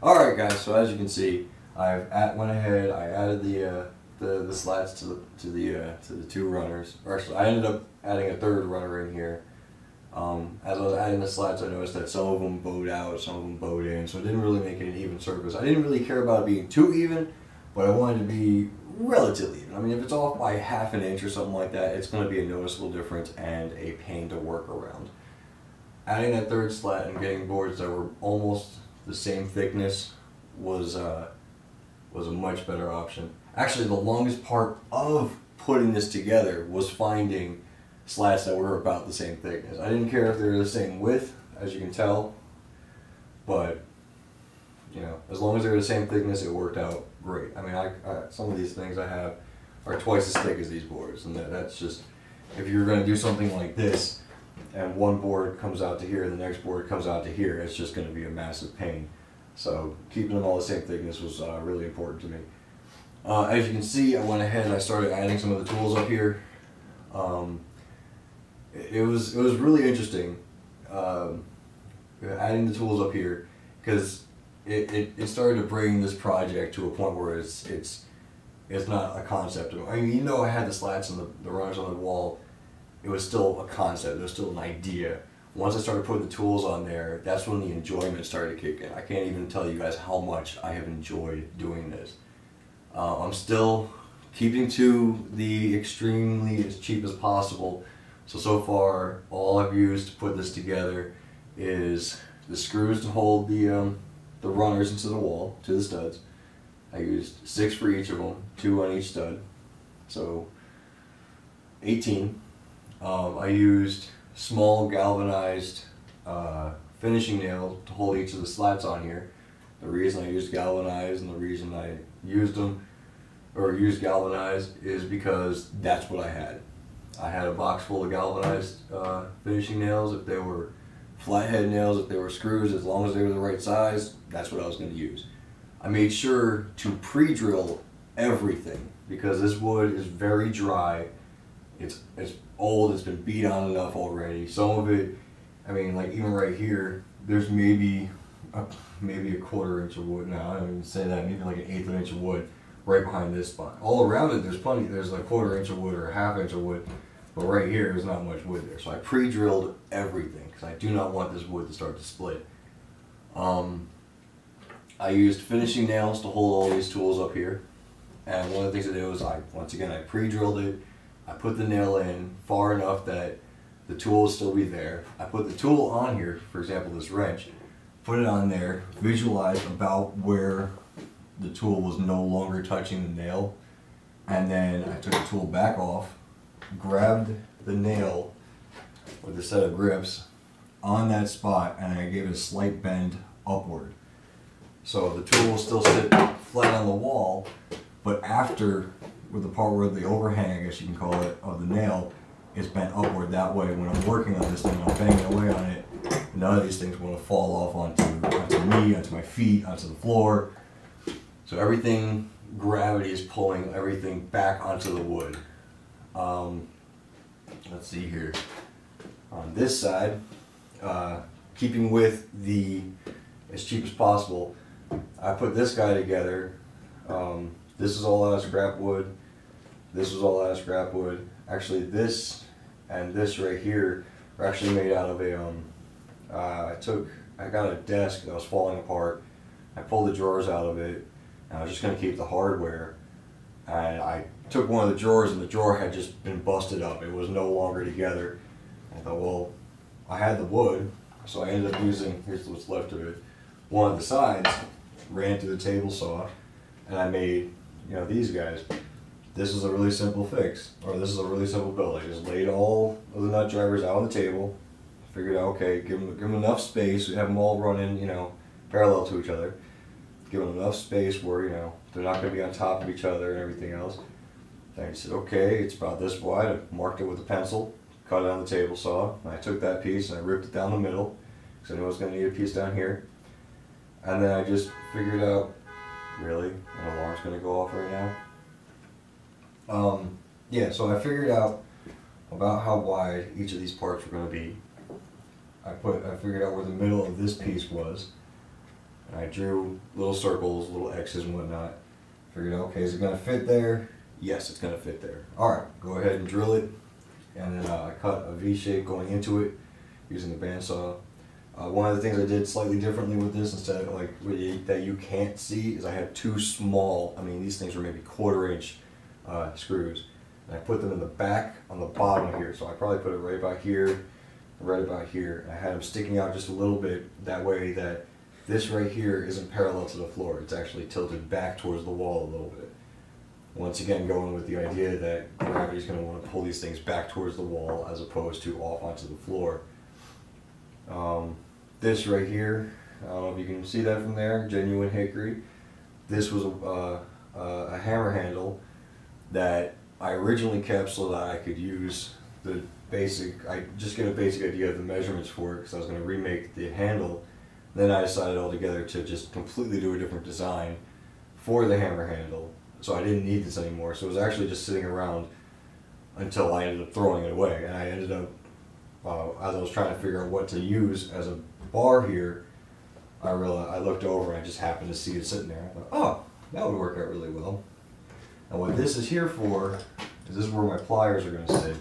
Alright guys, so as you can see, I added the slats to the two runners. Or actually, I ended up adding a third runner in here. As I was adding the slats, I noticed that some of them bowed out, some of them bowed in, so it didn't really make it an even surface. I didn't really care about it being too even, but I wanted to be relatively even. I mean, if it's off by half an inch or something like that, it's going to be a noticeable difference and a pain to work around. Adding that third slat and getting boards that were almost the same thickness was a much better option. Actually, the longest part of putting this together was finding slats that were about the same thickness. I didn't care if they were the same width, as you can tell, but you know, as long as they were the same thickness, it worked out great. I mean, some of these things I have are twice as thick as these boards, and that's just, if you're going to do something like this, and one board comes out to here, the next board comes out to here, it's just going to be a massive pain. So keeping them all the same thickness was really important to me. As you can see, I went ahead and I started adding some of the tools up here. It was really interesting adding the tools up here, because it started to bring this project to a point where it's not a concept. I mean, even though I had the slats and the runners on the wall, it was still a concept, it was still an idea. Once I started putting the tools on there, that's when the enjoyment started to kick in. I can't even tell you guys how much I have enjoyed doing this. I'm still keeping to the extremely as cheap as possible. So far, all I've used to put this together is the screws to hold the runners into the wall, to the studs. I used 6 for each of them, 2 on each stud, so 18. I used small galvanized finishing nails to hold each of the slats on here. The reason I used galvanized and the reason I used them, or used galvanized, is because that's what I had. I had a box full of galvanized finishing nails. If they were flathead nails, if they were screws, as long as they were the right size, that's what I was going to use. I made sure to pre-drill everything because this wood is very dry. It's old, it's been beat on enough already. Some of it, I mean, like even right here, there's maybe a 1/4 inch of wood. No, I don't even say that, maybe like an 1/8 inch of wood right behind this spot. All around it, there's plenty, there's like 1/4 inch of wood or a 1/2 inch of wood, but right here, there's not much wood there. So I pre-drilled everything because I do not want this wood to start to split. I used finishing nails to hold all these tools up here. And one of the things I did was once again, I pre-drilled it. I put the nail in far enough that the tool will still be there. I put the tool on here, for example this wrench, put it on there, visualize about where the tool was no longer touching the nail, and then I took the tool back off, grabbed the nail with a set of grips on that spot, and I gave it a slight bend upward. So the tool will still sit flat on the wall, but after, with the part where the overhang, I guess you can call it, of the nail is bent upward. That way when I'm working on this thing, I'm banging away on it, none of these things want to fall off onto me, onto my feet, onto the floor. So everything, gravity is pulling everything back onto the wood. Let's see here. On this side, keeping with the as cheap as possible, I put this guy together. This is all out of scrap wood. This was all out of scrap wood. Actually, this and this right here are actually made out of a. I got a desk that was falling apart. I pulled the drawers out of it, and I was just going to keep the hardware. And I took one of the drawers, and the drawer had just been busted up. It was no longer together. I thought, well, I had the wood, so I ended up using, here's what's left of it, one of the sides, ran through the table saw, and I made, you know, these guys. This is a really simple fix, or this is a really simple build. I just laid all of the nut drivers out on the table, figured out, okay, give them enough space, have them all running, you know, parallel to each other. Give them enough space where, you know, they're not going to be on top of each other and everything else. Then I said, okay, it's about this wide. I marked it with a pencil, cut it on the table saw, and I took that piece and I ripped it down the middle, because I knew I was going to need a piece down here. And then I just figured out, really, an alarm's going to go off right now. Yeah, so I figured out about how wide each of these parts were going to be. I figured out where the middle of this piece was. And I drew little circles, little X's and whatnot. Figured, okay, is it gonna fit there? Yes, it's gonna fit there. All right, go ahead and drill it. And then I cut a V shape going into it using the bandsaw. One of the things I did slightly differently with this, instead of like that you can't see, is I had two small, I mean these things were maybe 1/4 inch screws. And I put them in the back on the bottom here. So I probably put it right about here, right about here. And I had them sticking out just a little bit, that way that this right here isn't parallel to the floor. It's actually tilted back towards the wall a little bit. Once again, going with the idea that gravity's going to want to pull these things back towards the wall as opposed to off onto the floor. This right here, I don't know if you can see that from there, genuine hickory. This was a hammer handle that I originally kept so that I could use the basic, I just get a basic idea of the measurements for it because I was going to remake the handle. Then I decided altogether to just completely do a different design for the hammer handle. So I didn't need this anymore. So it was actually just sitting around until I ended up throwing it away. And I ended up, as I was trying to figure out what to use as a bar here, I looked over and I just happened to see it sitting there. I thought, oh, that would work out really well. And what this is here for is this is where my pliers are going to sit.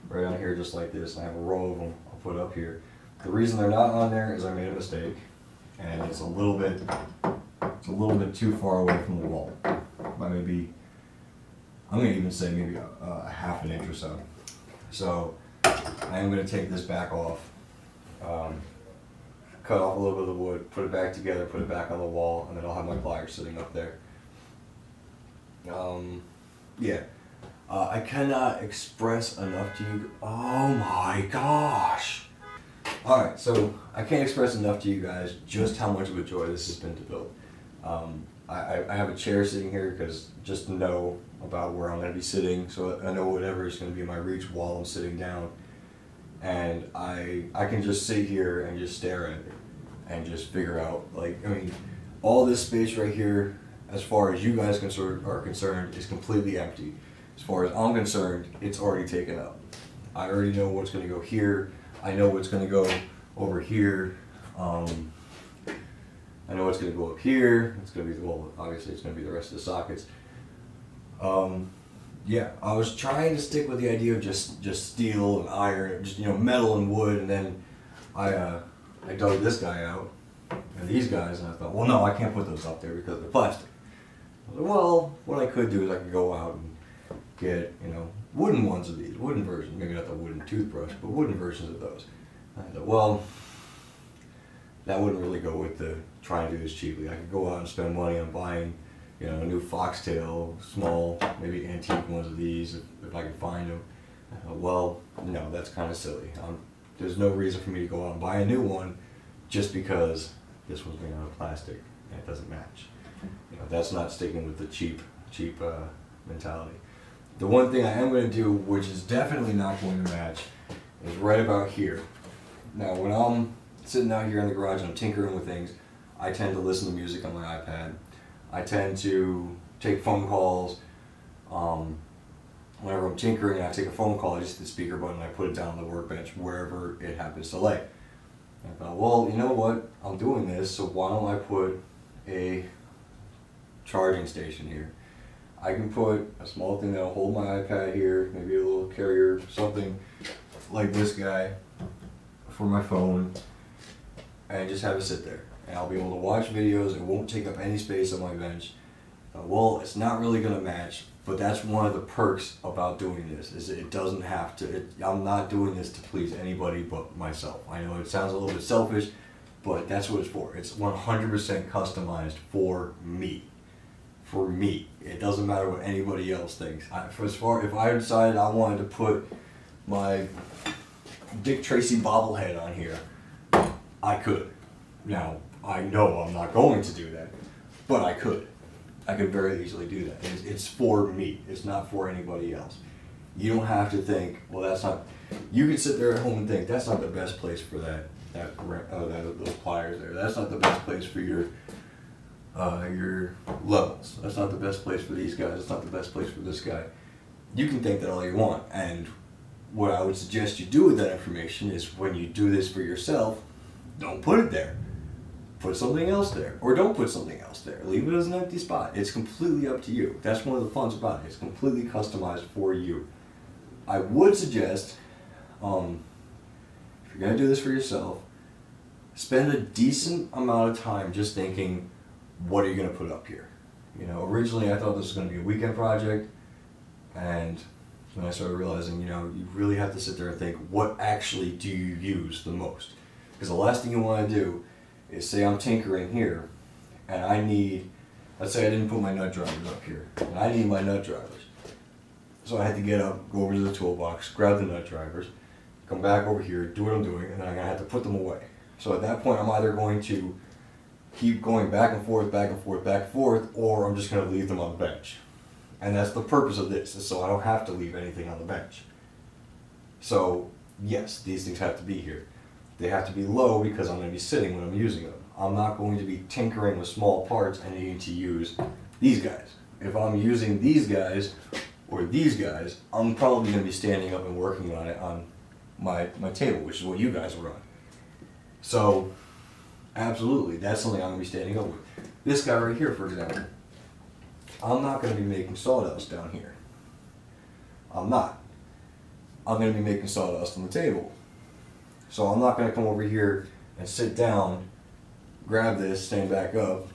Right on here just like this. I have a row of them I'll put up here. The reason they're not on there is I made a mistake. And it's a little bit too far away from the wall. By maybe, I'm going to even say maybe a 1/2 inch or so. So I am going to take this back off, cut off a little bit of the wood, put it back together, put it back on the wall, and then I'll have my pliers sitting up there. Yeah, I cannot express enough to you. Oh my gosh! Alright, so I can't express enough to you guys just how much of a joy this has been to build. I have a chair sitting here because just to know about where I'm going to be sitting, so I know whatever is going to be in my reach while I'm sitting down. And I can just sit here and just stare at it and just figure out, like, I mean, all this space right here, as far as you guys are concerned, is completely empty. As far as I'm concerned, it's already taken up. I already know what's going to go here. I know what's going to go over here. I know what's going to go up here. It's going to be, well, obviously it's going to be the rest of the sockets. Yeah, I was trying to stick with the idea of just steel and iron, just, you know, metal and wood, and then I dug this guy out and these guys, and I thought, well, no, I can't put those up there because they're plastic. I was like, well, what I could do is I could go out and get, you know, wooden ones of these, wooden versions, maybe not the wooden toothbrush, but wooden versions of those. And I thought, well, that wouldn't really go with the trying to do this cheaply. I could go out and spend money on buying, you know, a new foxtail, small, maybe antique ones of these if I could find them. Well, no, that's kind of silly. There's no reason for me to go out and buy a new one just because this one's made out of plastic and it doesn't match. You know, that's not sticking with the cheap mentality. The one thing I am going to do, which is definitely not going to match, is right about here. Now, when I'm sitting out here in the garage and I'm tinkering with things, I tend to listen to music on my iPad. I tend to take phone calls. Whenever I'm tinkering and I take a phone call, I just hit the speaker button and I put it down on the workbench wherever it happens to lay. And I thought, well, you know what? I'm doing this, so why don't I put a charging station here? I can put a small thing that'll hold my iPad here, maybe a little carrier, something like this guy for my phone, and just have it sit there. And I'll be able to watch videos. It won't take up any space on my bench. Well, it's not really going to match, but that's one of the perks about doing this, is it doesn't have to, I'm not doing this to please anybody but myself. I know it sounds a little bit selfish, but that's what it's for. It's 100% customized for me. For me. It doesn't matter what anybody else thinks. If I decided I wanted to put my Dick Tracy bobblehead on here, I could. Now, I know I'm not going to do that, but I could. I could very easily do that. It's for me. It's not for anybody else. You don't have to think, well, that's not, you can sit there at home and think, that's not the best place for those pliers there. That's not the best place for your levels. That's not the best place for these guys. That's not the best place for this guy. You can think that all you want. And what I would suggest you do with that information is when you do this for yourself, don't put it there. put something else there, or don't put something else there. Leave it as an empty spot. It's completely up to you. That's one of the funs about it. It's completely customized for you. I would suggest, if you're gonna do this for yourself, spend a decent amount of time just thinking, what are you gonna put up here? You know, originally I thought this was gonna be a weekend project, and then I started realizing, you know, you really have to sit there and think, what actually do you use the most? Because the last thing you want to do is, say I'm tinkering here, and I need, let's say I didn't put my nut drivers up here, and I need my nut drivers. So I had to get up, go over to the toolbox, grab the nut drivers, come back over here, do what I'm doing, and then I'm going to have to put them away. So at that point, I'm either going to keep going back and forth, back and forth, back and forth, or I'm just going to leave them on the bench. And that's the purpose of this, is so I don't have to leave anything on the bench. So yes, these things have to be here. They have to be low because I'm going to be sitting when I'm using them. I'm not going to be tinkering with small parts and needing to use these guys. If I'm using these guys or these guys, I'm probably going to be standing up and working on it on my table, which is what you guys were on. So absolutely, that's something I'm going to be standing up with. This guy right here, for example, I'm not going to be making sawdust down here. I'm not. I'm going to be making sawdust on the table. So I'm not going to come over here and sit down, grab this, stand back up.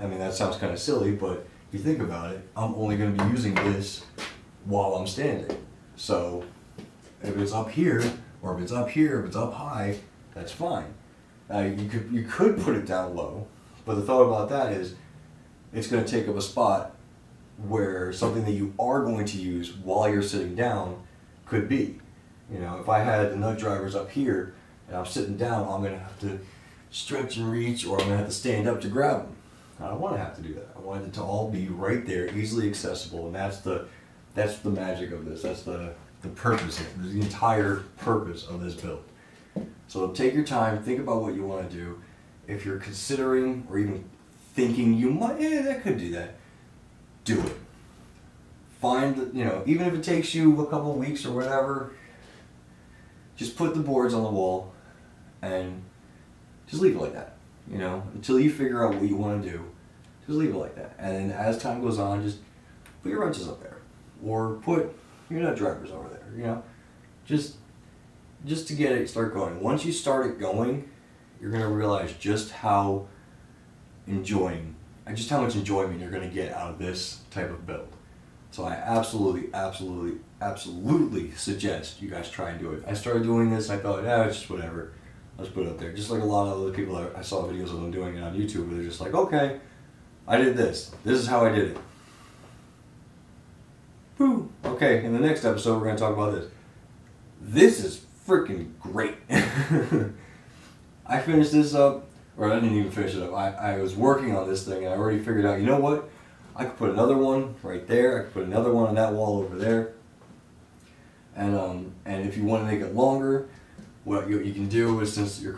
I mean, that sounds kind of silly, but if you think about it, I'm only going to be using this while I'm standing. So if it's up here, or if it's up here, if it's up high, that's fine. Now you could put it down low, but the thought about that is it's going to take up a spot where something that you are going to use while you're sitting down could be. You know, if I had the nut drivers up here and I'm sitting down, I'm going to have to stretch and reach, or I'm going to have to stand up to grab them. I don't want to have to do that. I want it to all be right there, easily accessible, and that's the magic of this. That's the purpose, the entire purpose of this build. So take your time, think about what you want to do. If you're considering or even thinking you might, I could do that, do it. Find, you know, even if it takes you a couple of weeks or whatever, just put the boards on the wall and just leave it like that, you know, until you figure out what you want to do. Just leave it like that. And then as time goes on, just put your wrenches up there, or put your nut drivers over there, you know, just to get it start going. Once you start it going, you're going to realize just how much enjoyment you're going to get out of this type of build. So I absolutely suggest you guys try and do it. I started doing this, I thought, it's just whatever. Let's put it up there. Just like a lot of other people, I saw videos of them doing it on YouTube, where they're just like, okay, I did this. This is how I did it. Whew. Okay, in the next episode, we're going to talk about this. This is freaking great. I finished this up, or I didn't even finish it up. I was working on this thing, and I already figured out, you know what? I could put another one right there. I could put another one on that wall over there. And if you want to make it longer, what you can do is, since you're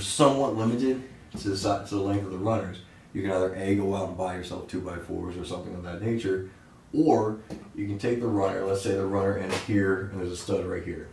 somewhat limited to the length of the runners, you can either go out and buy yourself 2x4s or something of that nature, or you can take the runner. Let's say the runner ends here, and there's a stud right here.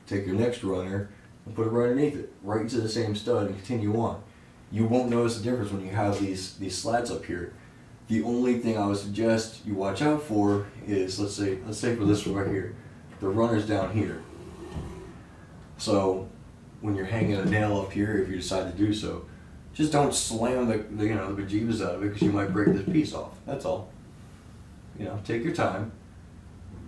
Take your next runner and put it right underneath it, right into the same stud, and continue on. You won't notice the difference when you have these slats up here. The only thing I would suggest you watch out for is, let's say for this one right here, the runner's down here. So when you're hanging a nail up here, if you decide to do so, just don't slam the bejeebus out of it, because you might break this piece off. That's all. You know, take your time,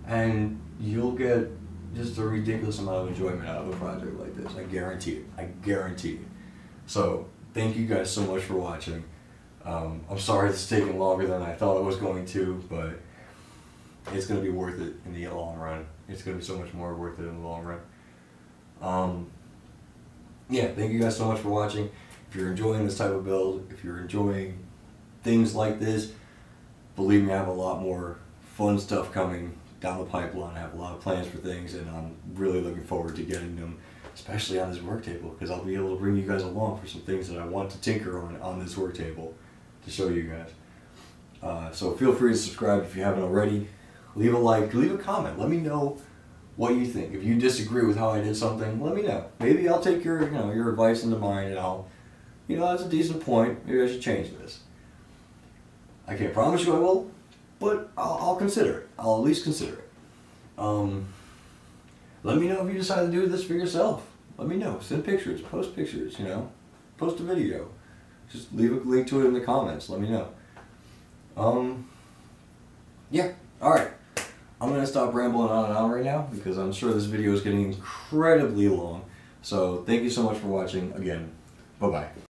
and you'll get just a ridiculous amount of enjoyment out of a project like this. I guarantee it. I guarantee it. So thank you guys so much for watching. I'm sorry it's taking longer than I thought it was going to, but it's going to be worth it in the long run. It's going to be so much more worth it in the long run. Yeah, thank you guys so much for watching. If you're enjoying this type of build, if you're enjoying things like this, believe me, I have a lot more fun stuff coming down the pipeline. I have a lot of plans for things, and I'm really looking forward to getting them, especially on this work table, because I'll be able to bring you guys along for some things that I want to tinker on this work table to show you guys. So feel free to subscribe if you haven't already. Leave a like, leave a comment. Let me know what you think. If you disagree with how I did something, let me know. Maybe I'll take your advice into mine, and I'll you know, that's a decent point. Maybe I should change this. I can't promise you I will, but I'll consider it. I'll at least consider it. Let me know if you decide to do this for yourself. Let me know. Send pictures. Post pictures, you know. Post a video. Just leave a link to it in the comments. Let me know. Yeah. Alright. I'm going to stop rambling on and on right now because I'm sure this video is getting incredibly long. So thank you so much for watching. Again, bye-bye.